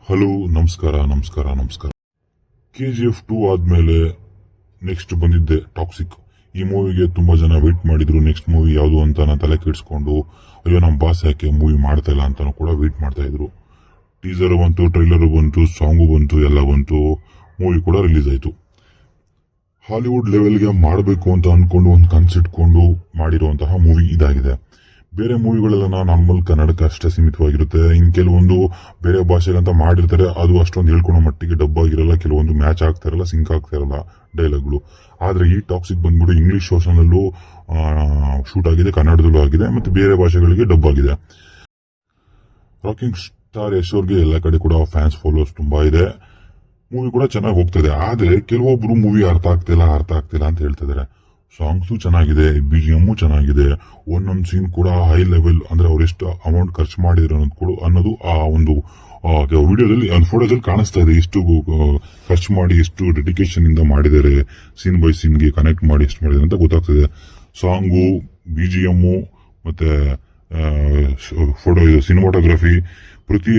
Hello, ನಮಸ್ಕಾರ. KGF 2 ಆದ್ಮೇಲೆ next ಬಂದಿದ್ದೆ ಟಾಕ್ಸಿಕ್. ಈ ಮೂವಿಗೆ ತುಂಬಾ ಜನ ವೇಟ್ ಮಾಡಿದ್ರು. ನೆಕ್ಸ್ಟ್ ಮೂವಿ ಯಾವುದು ಅಂತ ತಲೆ ಕೆಡಿಸ್ಕೊಂಡು, ಅಯ್ಯೋ ನಮ್ಮ ಬಾಸ್ ಯಾಕೆ ಮೂವಿ ಮಾಡ್ತಾ ಇಲ್ಲ ಅಂತಾನು ಕೂಡ ವೇಟ್ ಮಾಡ್ತಾ ಇದ್ರು. ಟೀಸರ್ ಬಂತು, ಟ್ರೈಲರ್ ಬಂತು, ಸಾಂಗು ಬಂತು, ಎಲ್ಲ ಬಂತು. ಮೂವಿ ಕೂಡ ರಿಲೀಸ್ ಆಯ್ತು. ಹಾಲಿವುಡ್ ಲೆವೆಲ್ಗೆ ಮಾಡಬೇಕು ಅಂತ ಅನ್ಕೊಂಡು ಒಂದು ಕನ್ಸಿಟ್ಕೊಂಡು ಮಾಡಿರುವಂತಹ ಮೂವಿ ಇದಾಗಿದೆ. ಬೇರೆ ಮೂವಿಗಳೆಲ್ಲ ನಾರ್ಮಲ್ ಕನ್ನಡಕ್ಕೆ ಅಷ್ಟೇ ಸೀಮಿತವಾಗಿರುತ್ತೆ. ಇನ್ ಕೆಲವೊಂದು ಬೇರೆ ಭಾಷೆಗಂತ ಮಾಡಿರ್ತಾರೆ, ಅದು ಅಷ್ಟೊಂದು ಹೇಳ್ಕೊಳೋ ಮಟ್ಟಿಗೆ ಡಬ್ ಆಗಿರಲ್ಲ, ಕೆಲವೊಂದು ಮ್ಯಾಚ್ ಆಗ್ತಾ ಇರಲ್ಲ, ಸಿಂಕ್ ಆಗ್ತಾ ಇರಲ್ಲ ಡೈಲಾಗ್ಗಳು. ಆದ್ರೆ ಈ ಟಾಕ್ಸಿಕ್ ಬಂದ್ಬಿಟ್ಟು ಇಂಗ್ಲಿಷ್ ವರ್ಷನಲ್ಲೂ ಶೂಟ್ ಆಗಿದೆ, ಕನ್ನಡದಲ್ಲೂ ಆಗಿದೆ, ಮತ್ತೆ ಬೇರೆ ಭಾಷೆಗಳಿಗೆ ಡಬ್ ಆಗಿದೆ. ರಾಕಿಂಗ್ ಸ್ಟಾರ್ ಯಶ್ ಅವ್ರಿಗೆ ಎಲ್ಲ ಕಡೆ ಕೂಡ ಫ್ಯಾನ್ಸ್ ಫಾಲೋವರ್ಸ್ ತುಂಬಾ ಇದೆ. ಮೂವಿ ಕೂಡ ಚೆನ್ನಾಗಿ ಹೋಗ್ತದೆ. ಆದ್ರೆ ಕೆಲವೊಬ್ರು ಮೂವಿ ಅರ್ಥ ಆಗ್ತಿಲ್ಲ ಅಂತ ಹೇಳ್ತಿದ್ದಾರೆ. ಸಾಂಗ್ಸು ಚೆನ್ನಾಗಿದೆ, BGM ಚೆನ್ನಾಗಿದೆ, ಒಂದೊಂದು ಸೀನ್ ಕೂಡ ಹೈ ಲೆವೆಲ್, ಅಂದ್ರೆ ಅವ್ರು ಎಷ್ಟು ಅಮೌಂಟ್ ಖರ್ಚು ಮಾಡಿದ್ರು ಅನ್ನೋದು ಆ ಒಂದು ವಿಡಿಯೋದಲ್ಲಿ, ಫೋಟೋದಲ್ಲಿ ಕಾಣಿಸ್ತಾ ಇದೆ. ಎಷ್ಟು ಖರ್ಚು ಮಾಡಿ, ಎಷ್ಟು ಡೆಡಿಕೇಶನ್ ಇಂದ ಮಾಡಿದ್ದಾರೆ, ಸೀನ್ ಬೈ ಸೀನ್ಗೆ ಕನೆಕ್ಟ್ ಮಾಡಿ ಎಷ್ಟು ಮಾಡಿದ್ದಾರೆ ಅಂತ ಗೊತ್ತಾಗ್ತದೆ. ಸಾಂಗು, BGM ಮತ್ತೆ ಫೋಟೋ, ಸಿನಿಮಾಟೋಗ್ರಫಿ, ಪ್ರತಿ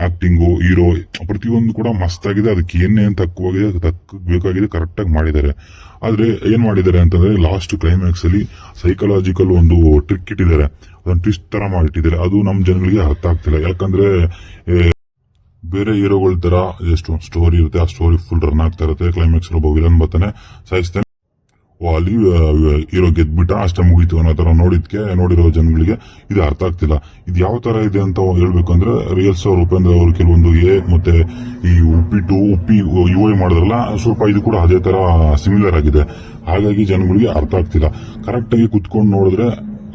ಆಕ್ಟಿಂಗು, ಹೀರೋ, ಪ್ರತಿಯೊಂದು ಕೂಡ ಮಸ್ತ್ ಆಗಿದೆ. ಅದಕ್ಕೆ ಏನೇನು ಬೇಕಾಗಿದೆ ಕರೆಕ್ಟ್ ಆಗಿ ಮಾಡಿದ್ದಾರೆ. ಆದ್ರೆ ಏನ್ ಮಾಡಿದ್ದಾರೆ ಅಂತಂದ್ರೆ, ಲಾಸ್ಟ್ ಕ್ಲೈಮ್ಯಾಕ್ಸ್ ಅಲ್ಲಿ ಸೈಕಲಾಜಿಕಲ್ ಒಂದು ಟ್ರಿಕ್ ಇಟ್ಟಿದ್ದಾರೆ, ಅದೊಂದು ಟ್ವಿಸ್ಟ್ ತರ ಮಾಡಿಟ್ಟಿದ್ದಾರೆ. ಅದು ನಮ್ ಜನಗಳಿಗೆ ಅರ್ಥ ಆಗ್ತಿಲ್ಲ. ಯಾಕಂದ್ರೆ ಬೇರೆ ಹೀರೋಗಳ ತರ ಎಷ್ಟೊಂದು ಸ್ಟೋರಿ ಇರುತ್ತೆ, ಆ ಸ್ಟೋರಿ ಫುಲ್ ರನ್ ಆಗ್ತಾ ಇರುತ್ತೆ. ಕ್ಲೈಮ್ಯಾಕ್ಸ್ ಒಬ್ಬ ವಿಲನ್ ಬರ್ತಾನೆ, ಸಾಯಿಸ್ತಾನೆ, ಅಲ್ಲಿ ಹೀರೋ ಗೆದ್ಬಿಟ್ಟ, ಅಷ್ಟೇ ಮುಗೀತು ಅನ್ನೋ ತರ ನೋಡಿರೋ ಜನಗಳಿಗೆ ಇದು ಅರ್ಥ ಆಗ್ತಿಲ್ಲ. ಇದು ಯಾವ ತರ ಇದೆ ಅಂತ ಹೇಳ್ಬೇಕಂದ್ರೆ, ರಿಯಲ್ಸ್ ಅವ್ರ ಉಪೇಂದ್ರ ಅವರು ಕೆಲವೊಂದು ಮತ್ತೆ ಈ ಉಪ್ಪಿ UI ಮಾಡಿದ್ರಲ್ಲ, ಸ್ವಲ್ಪ ಇದು ಕೂಡ ಅದೇ ತರ ಸಿಮಿಲರ್ ಆಗಿದೆ. ಹಾಗಾಗಿ ಜನಗಳಿಗೆ ಅರ್ಥ ಆಗ್ತಿಲ್ಲ. ಕರೆಕ್ಟ್ ಆಗಿ ಕುತ್ಕೊಂಡು ನೋಡಿದ್ರೆ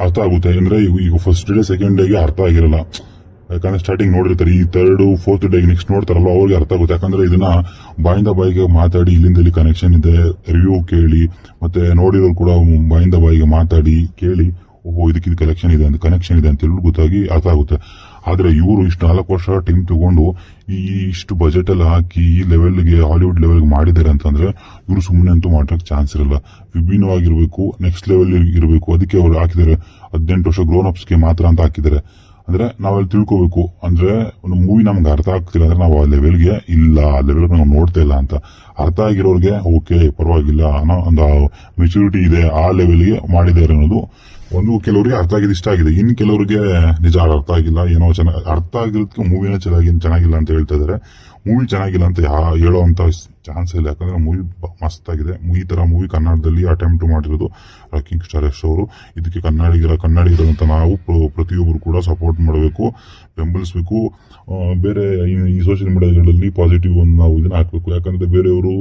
ಅರ್ಥ ಆಗುತ್ತೆ. ಅಂದ್ರೆ ಈಗ ಫಸ್ಟ್ ಡೇ ಸೆಕೆಂಡ್ ಡೇಗೆ ಅರ್ಥ ಆಗಿರಲ್ಲ, ಯಾಕಂದ್ರೆ ಸ್ಟಾರ್ಟಿಂಗ್ ನೋಡಿರ್ತಾರೆ. ಈ ಥರ್ಡ್ ಫೋರ್ತ್ ಡೇ ನೆಕ್ಸ್ಟ್ ನೋಡ್ತಾರಲ್ಲ, ಅವ್ರಿಗೆ ಅರ್ಥ ಆಗುತ್ತೆ. ಯಾಕಂದ್ರೆ ಇದನ್ನ ಬಾಯಿಂದ ಬಾಯಿಗೆ ಮಾತಾಡಿ, ಇಲ್ಲಿಂದ ಕನೆಕ್ಷನ್ ಇದೆ, ರಿವ್ಯೂ ಕೇಳಿ, ಮತ್ತೆ ನೋಡಿರೋರು ಕೂಡ ಬಾಯಿಂದ ಬಾಯಿಗೆ ಮಾತಾಡಿ ಕೇಳಿ, ಓಹೋ ಇದಕ್ಕೆ ಕನೆಕ್ಷನ್ ಇದೆ ಅಂತ ಹೇಳಿ ಗೊತ್ತಾಗಿ ಅರ್ಥ ಆಗುತ್ತೆ. ಆದ್ರೆ ಇವರು ಇಷ್ಟು 4 ವರ್ಷ ಟೀಮ್ ತಗೊಂಡು ಇಷ್ಟು ಬಜೆಟ್ ಎಲ್ಲ ಹಾಕಿ ಈ ಲೆವೆಲ್ಗೆ, ಹಾಲಿವುಡ್ ಲೆವೆಲ್ಗೆ ಮಾಡಿದ್ದಾರೆ ಅಂತಂದ್ರೆ, ಇವರು ಸುಮ್ಮನೆ ಅಂತೂ ಮಾಡೋಕೆ ಚಾನ್ಸ್ ಇರಲ್ಲ. ವಿಭಿನ್ನವಾಗಿರ್ಬೇಕು, ನೆಕ್ಸ್ಟ್ ಲೆವೆಲ್ ಇರಬೇಕು. ಅದಕ್ಕೆ ಅವ್ರು ಹಾಕಿದ್ದಾರೆ 18 ವರ್ಷ ಗ್ರೋನ್ ಅಪ್ಸ್ಗೆ ಮಾತ್ರ ಅಂತ ಹಾಕಿದ್ದಾರೆ. ಅಂದ್ರೆ ನಾವಲ್ಲಿ ತಿಳ್ಕೋಬೇಕು, ಅಂದ್ರೆ ಒಂದು ಮೂವಿ ನಮ್ಗೆ ಅರ್ಥ ಆಗ್ತಿಲ್ಲ ಅಂದ್ರೆ ನಾವು ಆ ಲೆವೆಲ್ಗೆ ಇಲ್ಲ, ಆ ಲೆವೆಲ್ ನಾವು ನೋಡ್ತಾ ಇಲ್ಲ ಅಂತ. ಅರ್ಥ ಆಗಿರೋರಿಗೆ ಓಕೆ ಪರವಾಗಿಲ್ಲ ಅನ್ನೋ ಒಂದು ಮೆಚುರಿಟಿ ಇದೆ, ಆ ಲೆವೆಲ್ಗೆ ಮಾಡಿದ್ದಾರೆ ಅನ್ನೋದು ಒಂದು. ಕೆಲವರಿಗೆ ಅರ್ಥ ಆಗಿದೆ, ಇಷ್ಟ ಆಗಿದೆ. ಇನ್ನು ಕೆಲವರಿಗೆ ನಿಜ ಅರ್ಥ ಆಗಿಲ್ಲ, ಏನೋ ಅರ್ಥ ಆಗಿರೋದಕ್ಕೆ ಮೂವಿನ ಚೆನ್ನಾಗಿಲ್ಲ ಅಂತ ಹೇಳ್ತಾ ಇದಾರೆ. ಮೂವಿ ಚೆನ್ನಾಗಿಲ್ಲ ಅಂತ ಹೇಳೋ ಅಂತ ಚಾನ್ಸ್ ಇಲ್ಲ. ಯಾಕಂದ್ರೆ ಮೂವಿ ಮಸ್ತ್ ಆಗಿದೆ. ಈ ತರ ಮೂವಿ ಕನ್ನಡದಲ್ಲಿ ಅಟೆಂಪ್ಟ್ ಮಾಡಿರೋದು ರಾಕಿಂಗ್ ಸ್ಟಾರ್ ಯಶ್ ಅವರು. ಇದಕ್ಕೆ ಕನ್ನಡಿಗರಂತ ನಾವು ಪ್ರತಿಯೊಬ್ಬರು ಕೂಡ ಸಪೋರ್ಟ್ ಮಾಡಬೇಕು, ಬೆಂಬಲಿಸಬೇಕು. ಬೇರೆ ಈ ಸೋಷಿಯಲ್ ಮೀಡಿಯಾಗಳಲ್ಲಿ ಪಾಸಿಟಿವ್ ಒಂದು ನಾವು ಇದನ್ನ ಹಾಕ್ಬೇಕು. ಯಾಕಂದ್ರೆ ಬೇರೆಯವರು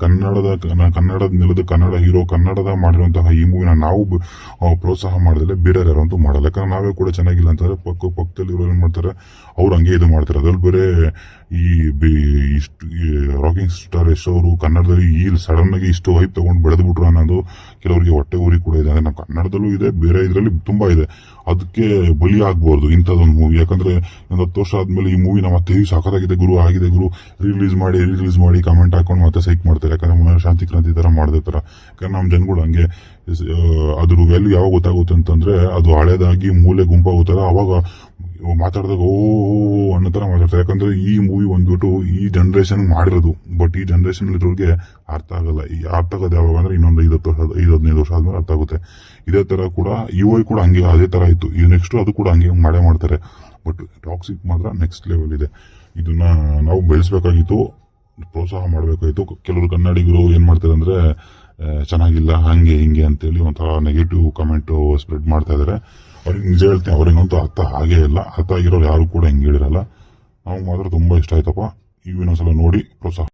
ಕನ್ನಡದ ನೆಲದ ಕನ್ನಡ ಹೀರೋ, ಕನ್ನಡದ ಮಾಡಿರುವಂತಹ ಈ ಮೂವಿನ ನಾವು ಪ್ರೋತ್ಸಾಹ ಮಾಡಿದ್ರೆ ಬೇರೆ ಯಾರಂತೂ ಮಾಡಲ್ಲ. ಯಾಕಂದ್ರೆ ನಾವೇ ಕೂಡ ಚೆನ್ನಾಗಿಲ್ಲ ಅಂತಂದ್ರೆ ಪಕ್ಕದಲ್ಲಿ ಇರೋರು ಏನ್ ಮಾಡ್ತಾರೆ, ಅವ್ರು ಹಂಗೆ ಇದು ಮಾಡ್ತಾರೆ. ಅದ್ರಲ್ಲಿ ಬೇರೆ ರಾಕಿಂಗ್ ಸ್ಟಾರ್ ಯಶ್ ಅವರು ಕನ್ನಡದಲ್ಲಿ ಈ ಸಡನ್ ಆಗಿ ಇಷ್ಟು ಹೈಪ್ ತಗೊಂಡು ಬೆಳೆದ್ಬಿಟ್ರು ಅನ್ನೋದು ಕೆಲವರಿಗೆ ಹೊಟ್ಟೆ ಊರಿ ಕೂಡ ಇದೆ. ಅಂದ್ರೆ ನಮ್ಮ ಕನ್ನಡದಲ್ಲೂ ಇದೆ, ಬೇರೆ ಇದರಲ್ಲಿ ತುಂಬಾ ಇದೆ. ಅದಕ್ಕೆ ಬಲಿ ಆಗ್ಬಾರ್ದು ಇಂಥದ್ದೊಂದು ಮೂವಿ. ಯಾಕಂದ್ರೆ 10 ವರ್ಷ ಆದ್ಮೇಲೆ ಈ ಮೂವಿ ಮತ್ತೆ ಸಾಕತ್ತಾಗಿದೆ ಗುರು, ಆಗಿದೆ ಗುರು, ರಿಲೀಸ್ ಮಾಡಿ ಕಮೆಂಟ್ ಹಾಕೊಂಡು ಮತ್ತೆ ಸೈಕ್ ಮಾಡ್ತಾರೆ. ಯಾಕಂದ್ರೆ ಮೊನ್ನೆ ಶಾಂತಿ ಕ್ರಾಂತಿ ತರ ಮಾಡದೇ ತರ. ಯಾಕಂದ್ರೆ ನಮ್ಮ ಜನಗಳು ಹಂಗೆ ಅದ್ರ ವ್ಯಾಲ್ಯೂ ಯಾವಾಗ ಗೊತ್ತಾಗುತ್ತೆ ಅಂತಂದ್ರೆ, ಅದು ಹಳೇದಾಗಿ ಮೂಲೆ ಗುಂಪಾಗುತ್ತಲ್ಲ, ಅವಾಗ ಮಾತಾಡಿದಾಗ ಓ ಅನ್ನೋ ತರ ಮಾತಾಡ್ತಾರೆ. ಯಾಕಂದ್ರೆ ಈ ಮೂವಿ ಬಂದ್ಬಿಟ್ಟು ಈ ಜನರೇಷನ್ ಮಾಡಿರೋದು, ಬಟ್ ಈ ಜನರೇಷನ್ ಇರೋರಿಗೆ ಅರ್ಥ ಆಗಲ್ಲ. ಈ ಅರ್ಥ ಆಗೋದು ಯಾವಾಗ ಅಂದ್ರೆ ಇನ್ನೊಂದು 15 ವರ್ಷ ಆದ್ಮೇಲೆ ಅರ್ಥ ಆಗುತ್ತೆ. ಇದೇ ತರ ಕೂಡ UI ಕೂಡ ಹಂಗೆ ಅದೇ ತರ ಇತ್ತು. ಈ ನೆಕ್ಸ್ಟ್ ಅದು ಕೂಡ ಹಂಗೆ ಮಾಡ್ತಾರೆ. ಬಟ್ ಟಾಕ್ಸಿಕ್ ಮಾತ್ರ ನೆಕ್ಸ್ಟ್ ಲೆವೆಲ್ ಇದೆ. ಇದನ್ನ ನಾವು ಬೆಳೆಸಬೇಕಾಗಿತ್ತು, ಪ್ರೋತ್ಸಾಹ ಮಾಡಬೇಕಾಗಿತ್ತು. ಕೆಲವರು ಕನ್ನಡಿಗರು ಏನ್ ಮಾಡ್ತಾರೆ ಅಂದ್ರೆ, ಚೆನ್ನಾಗಿಲ್ಲ ಹಂಗೆ ಹಿಂಗೆ ಅಂತೇಳಿ ಒಂಥರ ನೆಗೆಟಿವ್ ಕಮೆಂಟ್ ಸ್ಪ್ರೆಡ್ ಮಾಡ್ತಾ ಇದಾರೆ. ಅವ್ರಿಗೆ ನಿಜ ಹೇಳ್ತೀನಿ, ಅವ್ರಿಗಂತೂ ಅರ್ಥ ಆಗೇ ಇಲ್ಲ. ಅರ್ಥ ಆಗಿರೋರು ಯಾರು ಕೂಡ ಹಿಂಗೆ ಹೇಳಿರಲ್ಲ. ನಾವು ಮಾತ್ರ ತುಂಬಾ ಇಷ್ಟ ಆಯ್ತಪ್ಪ. ಇನ್ನೊಂದ್ಸಲ ನೋಡಿ ಪ್ರೋತ್ಸಾಹ